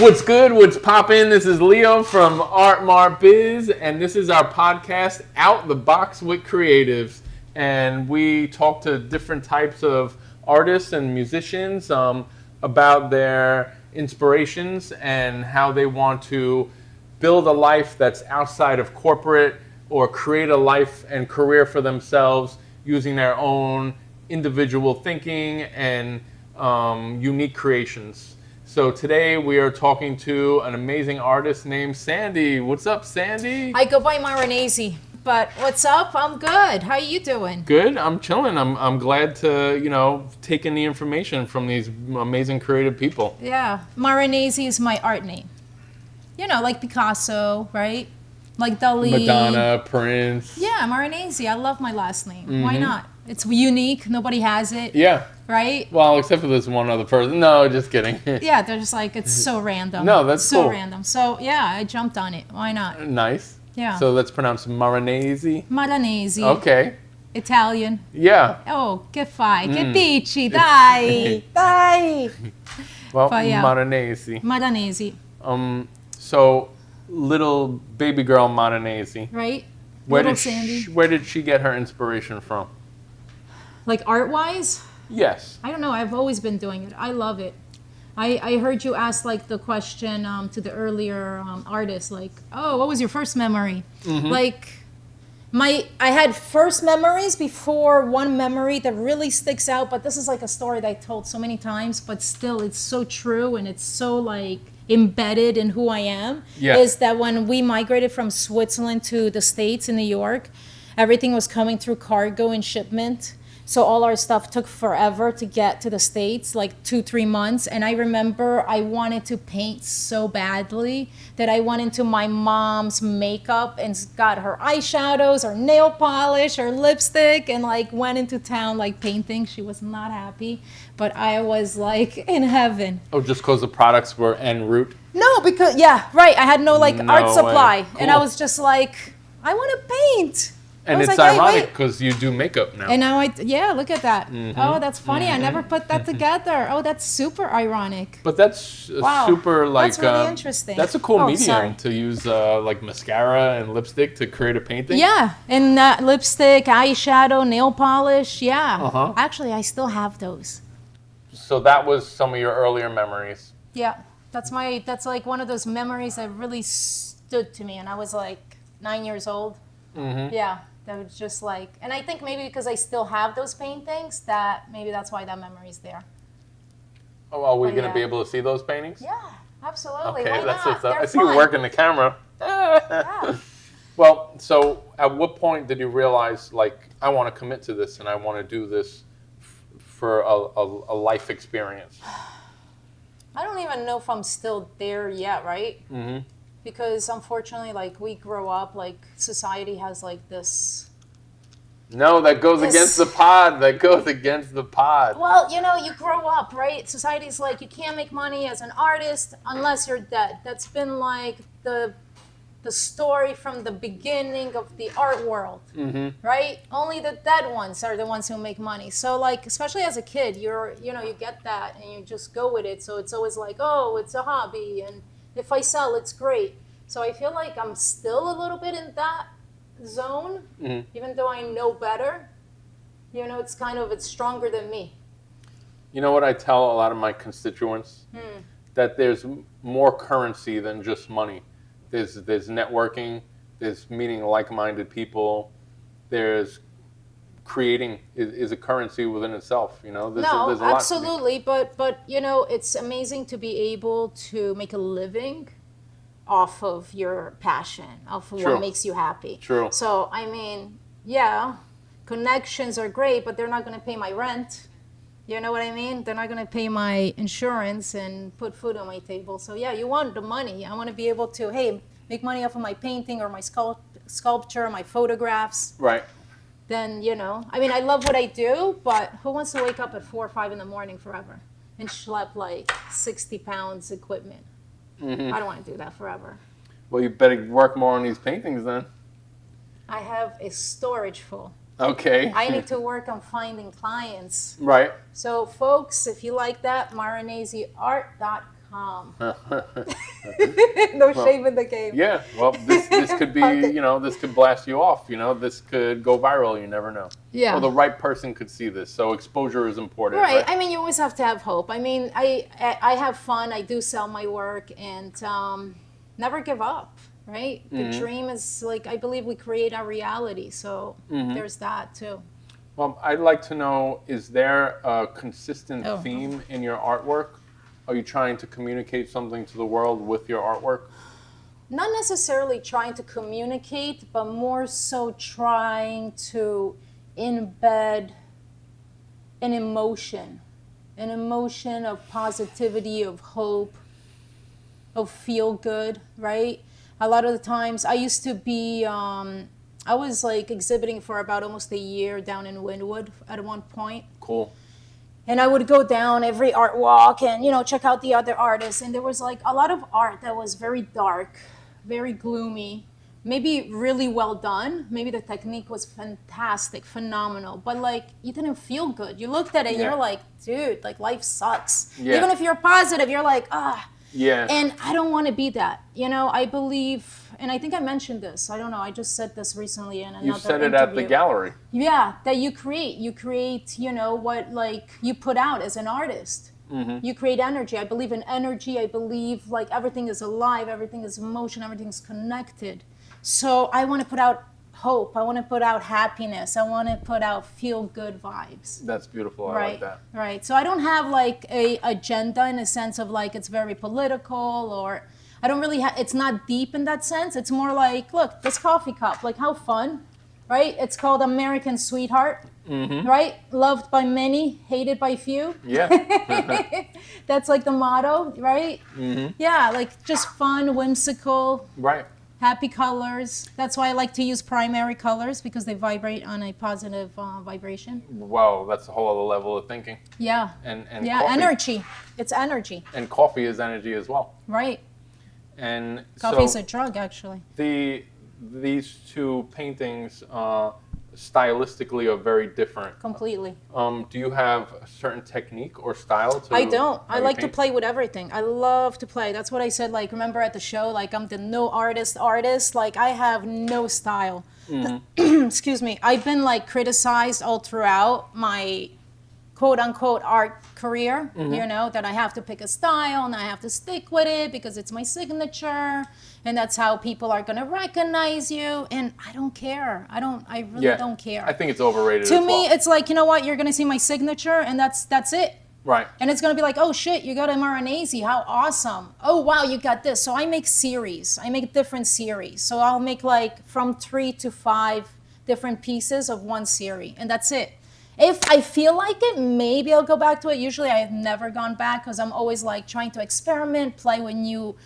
What's good? What's poppin'? This is Leo from Art Mar Biz, and this is our podcast, Out the Box with Creatives. And we talk to different types of artists and musicians about their inspirations and how they want to build a life that's outside of corporate or create a life and career for themselves using their own individual thinking and unique creations. So today we are talking to an amazing artist named Sandy. What's up, Sandy? I go by Marinese, but what's up? I'm good. How you doing? Good. I'm chilling. I'm glad to, take in the information from these amazing creative people. Yeah, Marinese is my art name. Like Picasso, right? Like Dali. Madonna, Prince. Yeah, Marinese. I love my last name. Why not? It's unique. Nobody has it. Yeah. Right? Well, except for this one other person. No, just kidding. Yeah, they're just like, it's so random. No, that's so cool. random. So, yeah, I jumped on it. Why not? Nice. Yeah. So that's pronounced Marinese. Marinese. Okay. Italian. Yeah. Oh, che fai? Che dici? Dai! Dai! Well, But yeah. Marinese. Marinese, So little baby girl Marinese. right? Where Little did Sandy. where did she get her inspiration from? Like art-wise? Yes. I don't know. I've always been doing it. I love it. I heard you ask like the question to the earlier artist, like, oh, what was your first memory? Like, I had first memories before one memory that really sticks out, but this is like a story that I told so many times, but still it's so true and it's so like embedded in who I am. Yeah. Is that when we migrated from Switzerland to the States in New York, everything was coming through cargo and shipment. So all our stuff took forever to get to the States, like 2-3 months. And I remember I wanted to paint so badly that I went into my mom's makeup and got her eyeshadows, her nail polish, her lipstick, and like went into town like painting. She was not happy, but I was like in heaven. Oh, just because the products were en route? No, because, yeah, right. I had no like No art way. supply. And I Cool. was just like, I want to paint. And I was it's like, hey, ironic wait. because you do makeup now. And now look at that. Oh, that's funny. I never put that together. Oh, that's super ironic. But that's Wow. super like... That's really interesting. That's a cool Oh, medium sorry. to use like mascara and lipstick to create a painting. Yeah, and lipstick, eyeshadow, nail polish. Yeah. Uh-huh. Actually, I still have those. So that was some of your earlier memories. Yeah, that's like one of those memories that really stood to me, and I was like 9 years old. Yeah, that was just like, and I think maybe because I still have those paintings, that maybe that's why that memory's there. Oh, are we Oh, going to yeah. be able to see those paintings? Yeah, absolutely. Okay, Why that's not? what's up. They're I see you fun. working the camera. Yeah. Well, so at what point did you realize, like, I want to commit to this and I want to do this for a life experience? I don't even know if I'm still there yet, right? Because unfortunately, like, we grow up, like, society has like this. No, that goes This- against the pod. That goes against the pod. Well, you grow up, right? Society's like, you can't make money as an artist unless you're dead. That's been like the story from the beginning of the art world, right? Only the dead ones are the ones who make money. So like, especially as a kid, you get that and you just go with it. So it's always like, oh, it's a hobby, and if I sell, it's great. So I feel like I'm still a little bit in that zone, even though I know better. It's stronger than me. You know what I tell a lot of my constituents? That there's more currency than just money. There's networking, there's meeting like-minded people, there's creating is a currency within itself, There's No, there's a lot. absolutely, but it's amazing to be able to make a living off of your passion, off of True. what makes you happy. True. So I mean, yeah, connections are great, but they're not going to pay my rent. You know what I mean? They're not going to pay my insurance and put food on my table. So yeah, you want the money. I want to be able to, hey, make money off of my painting or my sculpture, my photographs. Right. Then, I mean, I love what I do, but who wants to wake up at 4 or 5 in the morning forever and schlep like 60 pounds equipment? I don't want to do that forever. Well, you better work more on these paintings then. I have a storage full. Okay. I need to work on finding clients. Right. So, folks, if you like that, marineseart.com. No shame in the game. Yeah, well, this could be, Okay. this could blast you off, this could go viral, you never know. Yeah. Or the right person could see this, so exposure is important, Right. right? I mean, you always have to have hope. I mean, I have fun. I do sell my work, and never give up. Right. The dream is like, I believe we create our reality. So there's that too. Well, I'd like to know, is there a consistent Oh. theme in your artwork? Are you trying to communicate something to the world with your artwork? Not necessarily trying to communicate, but more so trying to embed an emotion of positivity, of hope, of feel good, right? A lot of the times I used to be, I was like exhibiting for about almost a year down in Wynwood at one point. Cool. And I would go down every art walk and, check out the other artists. And there was like a lot of art that was very dark, very gloomy, maybe really well done. Maybe the technique was fantastic, phenomenal, but like you didn't feel good. You looked at it and Yeah. you're like, dude, like life sucks. Yeah. Even if you're positive, you're like, Yeah. And I don't want to be that. I believe, and I think I mentioned this. I don't know. I just said this recently in another You said it interview. at the gallery. Yeah, that you create, what like you put out as an artist. You create energy. I believe in energy. I believe like everything is alive, everything is emotion, everything's connected. So I want to put out hope. I want to put out happiness. I want to put out feel good vibes. That's beautiful. I Right. like that. Right. So I don't have like a agenda in a sense of like it's very political, or I don't really it's not deep in that sense. It's more like, look, this coffee cup, like how fun, right? It's called American Sweetheart, right? Loved by many, hated by few. Yeah. That's like the motto, right? Yeah, like just fun, whimsical, Right. happy colors. That's why I like to use primary colors, because they vibrate on a positive vibration. Wow, that's a whole other level of thinking. Yeah. And Yeah, coffee. energy. It's energy, And coffee is energy as well. right? And Coffee's so a drug, actually. these two paintings stylistically are very different. Completely. Do you have a certain technique or style to I don't. how I you like to paint? play with everything. I love to play. That's what I said. Like, remember at the show, like I'm the no artist. Like I have no style. Excuse me. I've been like criticized all throughout my quote unquote art career, that I have to pick a style and I have to stick with it because it's my signature and that's how people are going to recognize you. And I don't care. I really don't care. I think it's overrated To as me, well. it's like, you know what? You're going to see my signature and that's it. Right. And it's going to be like, oh shit, you got a Marinese. How awesome. Oh wow, you got this. So I make series. I make different series. So I'll make like from 3 to 5 different pieces of one series. And that's it. If I feel like it, maybe I'll go back to it. Usually I have never gone back because I'm always like trying to experiment, play with new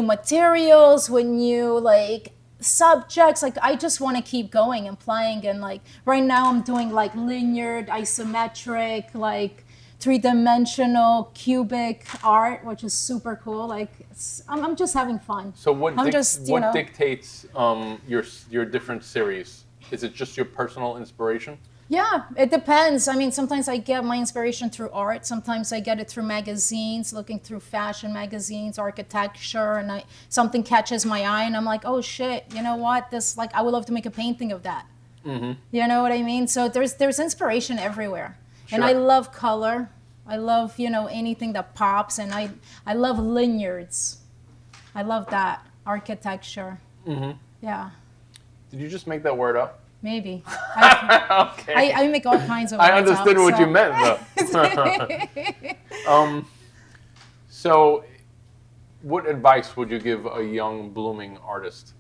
materials, with new like subjects. Like I just want to keep going and playing. And like right now I'm doing like linear, isometric, like 3-dimensional cubic art, which is super cool. Like I'm just having fun. So what I'm dictates your different series? Is it just your personal inspiration? Yeah, it depends. I mean, sometimes I get my inspiration through art. Sometimes I get it through magazines, looking through fashion magazines, architecture, and something catches my eye, and I'm like, oh shit, you know what? This, like, I would love to make a painting of that. You know what I mean? So there's inspiration everywhere, and I Sure. love color. I love anything that pops, and I love linears. I love that architecture. Yeah, Did you just make that word up? maybe. Okay. I make all kinds of. I words understood up, what so. you meant, though. So, what advice would you give a young, blooming artist?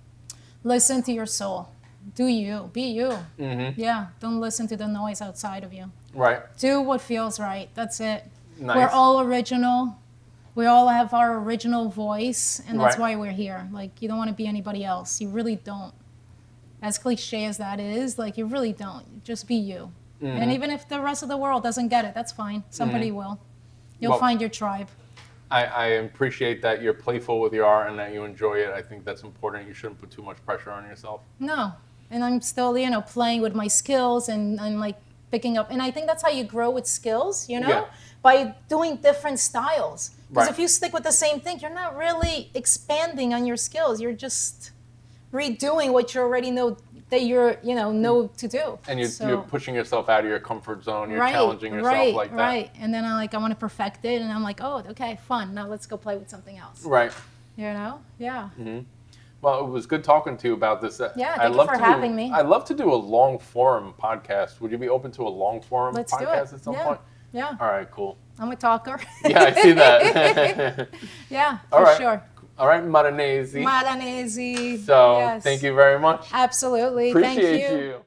Listen to your soul. Do you. Be you. Yeah. Don't listen to the noise outside of you. Right. Do what feels right. That's it. Nice. We're all original. We all have our original voice, and that's Right. why we're here. Like, you don't want to be anybody else. You really don't. As cliche as that is, like, you really don't. Just be you. And even if the rest of the world doesn't get it, that's fine. Somebody will. You'll Well- find your tribe. I appreciate that you're playful with your art and that you enjoy it. I think that's important. You shouldn't put too much pressure on yourself. No. And I'm still, playing with my skills and I'm like picking up. And I think that's how you grow with skills, you know, Yeah. by doing different styles. Because Right. if you stick with the same thing, you're not really expanding on your skills. You're just redoing what you already know that know to do. And you're So- pushing yourself out of your comfort zone. You're right, challenging yourself right, like that. right. And then I want to perfect it, and I'm like, oh, okay, fun. Now let's go play with something else. Right. You know? Yeah. Well, it was good talking to you about this. Yeah, I'd thank you love for to having me. I'd love to do a long form podcast. Would you be open to a long form Let's do podcast it. at some Yeah. point? Yeah. All right, cool. I'm a talker. Yeah, I see that. Yeah, All for right. sure. All right, Maranesi. Maranesi. So Yes. thank you very much. Absolutely. Appreciate Thank you. you.